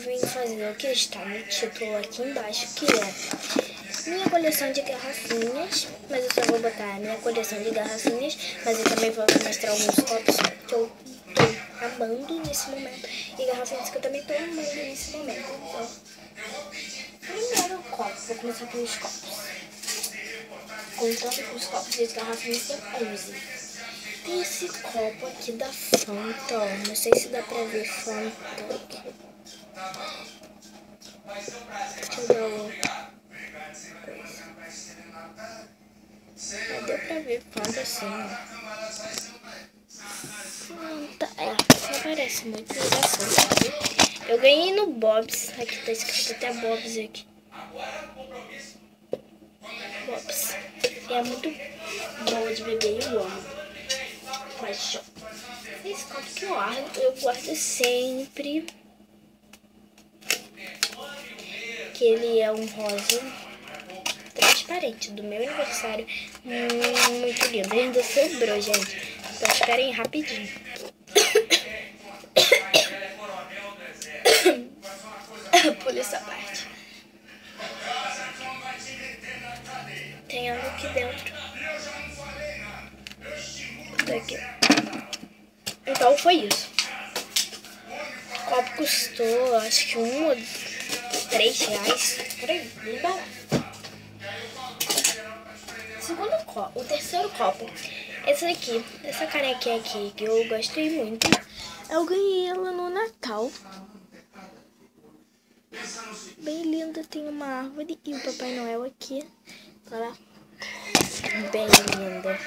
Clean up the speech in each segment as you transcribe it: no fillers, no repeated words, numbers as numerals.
vim fazer o que está no título aqui embaixo, que é minha coleção de garrafinhas, mas eu só vou botar a minha coleção de garrafinhas, mas eu também vou mostrar alguns copos que eu tô amando nesse momento e garrafinhas que eu também tô amando nesse momento. Então, primeiro copo, vou começar pelos copos. Contando com os copos e as garrafinhas tem 11. Tem esse copo aqui da Fanta, ó. Não sei se dá pra ver Fanta aqui. Deixa eu dar uma coisa. Deu pra ver Fanta assim, ó. Fanta, não parece muito engraçado. Eu ganhei no Bob's. Aqui tá escrito até Bob's aqui. Bob's. E é muito boa de beber, eu amo. Mas, esse copo que eu guardo sempre. Que ele é um rosa transparente do meu aniversário. Muito lindo. Ainda sobrou, gente. Então esperem rapidinho. Pula essa parte. Tem algo aqui dentro. Daqui. Então foi isso. O copo custou acho que R$1 ou R$3. Por aí, bem barato. O terceiro copo. Esse daqui, essa canequinha aqui que eu gostei muito. Eu ganhei ela no Natal. Bem linda, tem uma árvore e o Papai Noel aqui. Olha lá. Bem linda.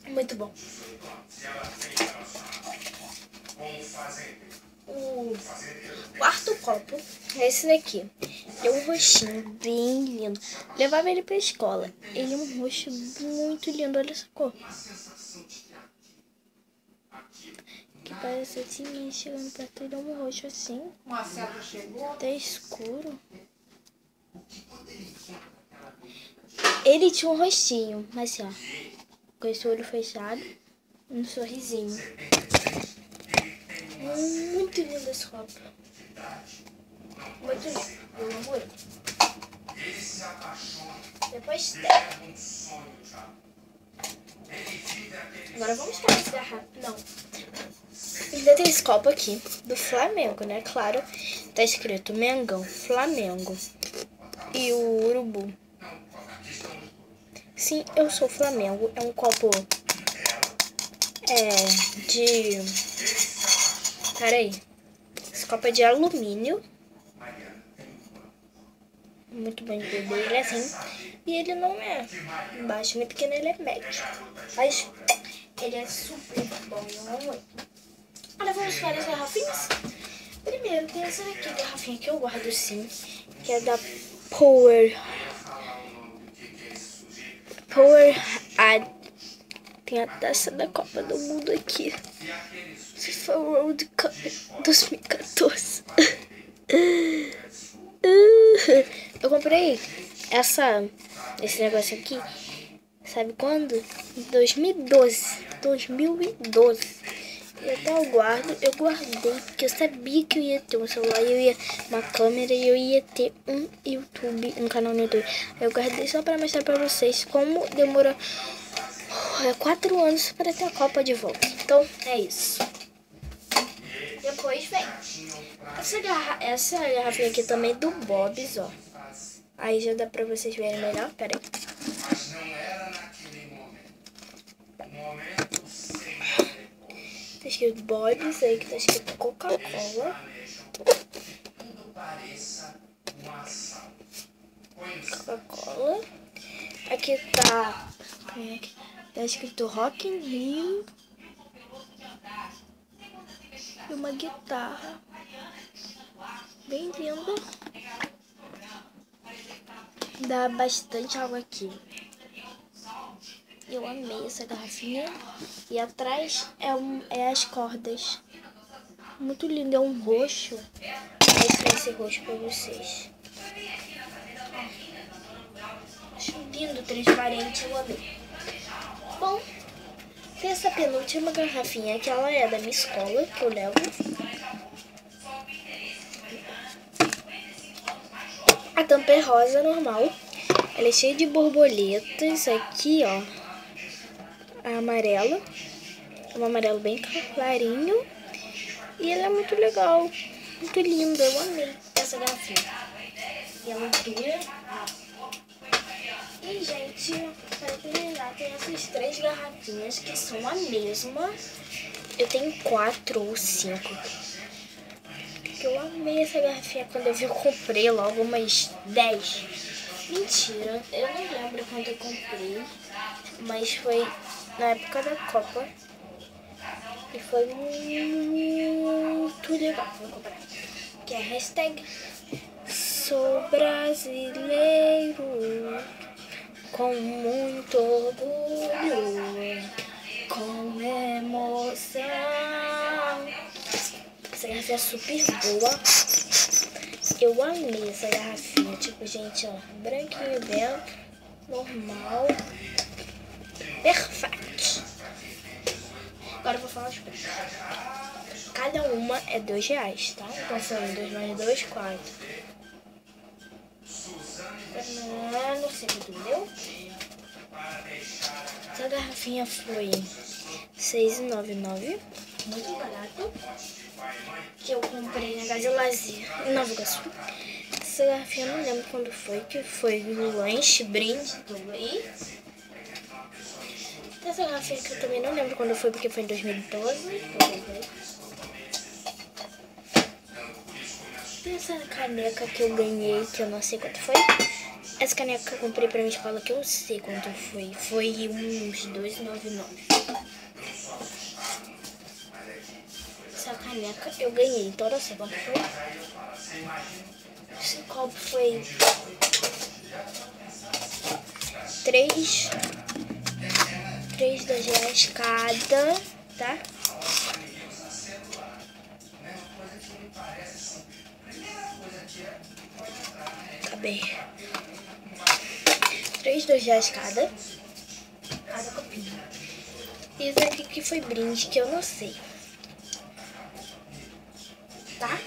Muito bom. O quarto copo é esse daqui. É um roxinho bem lindo. Levava ele pra escola. Ele é um roxo muito lindo. Olha essa cor. Que parece assim, mas chegando perto ele é um roxo assim. Até escuro. Ele tinha um rostinho, mas assim, ó. Com esse olho fechado, um sorrisinho. Muito lindo esse copo. Muito lindo. Eu amo ele. Depois tem. Agora vamos para esse garrafa. Não. Ainda tem esse copo aqui, do Flamengo, né? Claro. Tá escrito Mengão, Flamengo. E o Urubu. Sim, eu sou Flamengo. É um copo de... Peraí. Esse copo é de alumínio. Muito bom de beber. Ele é assim. E ele não é baixo nem pequeno, ele é médio. Mas ele é super bom. Eu amo ele. Agora vamos para as garrafinhas. Primeiro tem essa daqui, garrafinha que eu guardo sim. Que é da Power. Tem a taça da Copa do Mundo aqui. FIFA World Cup 2014. Eu comprei esse negócio aqui, sabe quando? Em 2012. E até eu guardei, porque eu sabia que eu ia ter um celular, eu ia uma câmera e eu ia ter um canal no YouTube. Eu guardei só pra mostrar pra vocês como demorou 4 anos para ter a Copa de volta. Então, é isso. Depois vem essa garrafinha aqui também do Bob's, ó. Aí já dá pra vocês verem melhor, pera aí. Tá escrito Bob's, aí que tá escrito Coca-Cola. Coca-Cola. Aqui tá escrito Rock in Rio. E uma guitarra. Bem linda. Dá bastante água aqui. Eu amei essa garrafinha. E atrás é as cordas. Muito lindo, é um roxo. Vou mostrar esse roxo pra vocês. Acho lindo, transparente, eu amei. Bom, tem essa penúltima garrafinha, que ela é da minha escola, que eu levo. A tampa é rosa normal. Ela é cheia de borboletas. Aqui, ó, é amarelo. É um amarelo bem clarinho. E ela é muito legal. Muito linda. Eu amei essa garrafinha. E ela dura. E, gente, para terminar, tem essas 3 garrafinhas que são a mesma. Eu tenho 4 ou 5. Eu amei essa garrafinha. Quando eu vi, eu comprei logo umas 10. Mentira, eu não lembro quando eu comprei, mas foi na época da Copa. E foi muito legal. Vou comprar. Que é a hashtag Sou brasileiro com muito orgulho, com emoção. Essa garrafinha é super boa. Eu amei essa garrafinha. Tipo, gente, ó, branquinho dela, normal, perfeito. Agora eu vou falar os preços. Cada uma é R$2, tá? Então são 2 mais 2, 4. Não sei quanto deu. Essa garrafinha foi R$6,99. Muito barato. Que eu comprei na Casa Lazer, em Nova Iguaçu. Essa garrafinha eu não lembro quando foi, que foi no lanche, brinde, também. Essa garrafinha que eu também não lembro quando foi, porque foi em 2012. E essa caneca que eu ganhei, que eu não sei quanto foi. Essa caneca que eu comprei pra minha escola, que eu sei quanto foi. Foi uns R$2,99. Essa caneca eu ganhei, então eu sei quanto foi. Esse copo foi R$3 cada, tá? Acabei. R$3 cada copinho. Isso aqui que foi brinde, que eu não sei. Tá?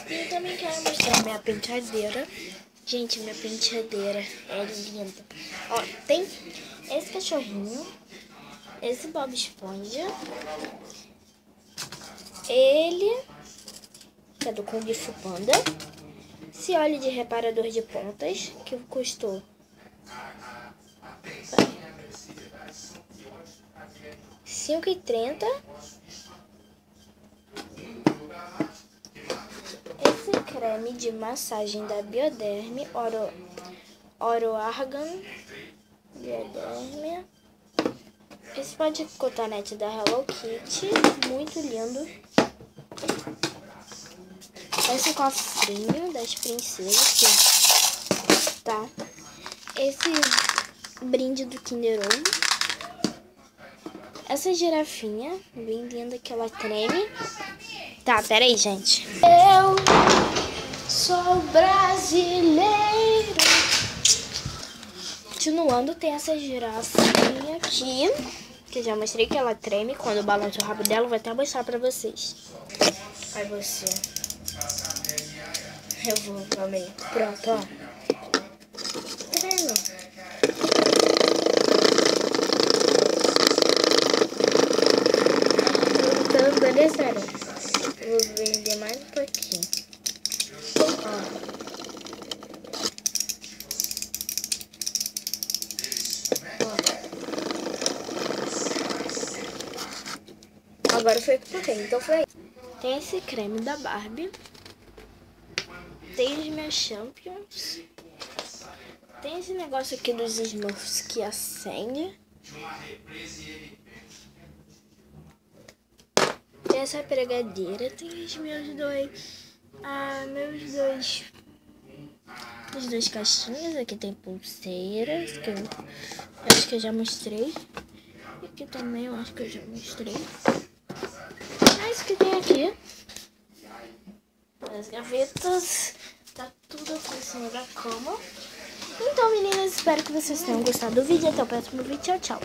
E eu também quero mostrar minha penteadeira. Gente, minha penteadeira é linda. Ó, tem esse cachorrinho, esse Bob Esponja, ele, que é do Kung Fu Panda, esse óleo de reparador de pontas, que custou R$5,30. Esse creme de massagem da Bioderme, Oro Argan Bioderme. Esse pó de cotonete da Hello Kitty, muito lindo. Esse cofrinho das princesas, tá? Esse brinde do Kinder Ovo. Essa girafinha, bem linda, que ela treme. Tá, peraí, gente. Eu sou brasileiro. Continuando, tem essa girafinha aqui, que eu já mostrei que ela treme. Quando eu balanço o rabo dela, eu vou até mostrar pra vocês. Aí você... Eu vou, amei. Pronto, ó. Tá vendo? Então, beleza, sério. Vou vender mais um pouquinho. Ó. Agora foi o que eu tenho. Então foi aí. Tem esse creme da Barbie. Tem os meus Champions. Tem esse negócio aqui dos Smurfs que acende. Tem essa pregadeira. Tem os meus dois... Os dois caixinhas. Aqui tem pulseiras, que eu acho que eu já mostrei. E aqui também eu acho que eu já mostrei. É isso que tem aqui. As gavetas, tá tudo aqui em cima da cama. Então, meninas, espero que vocês tenham gostado do vídeo. Até o próximo vídeo. Tchau, tchau.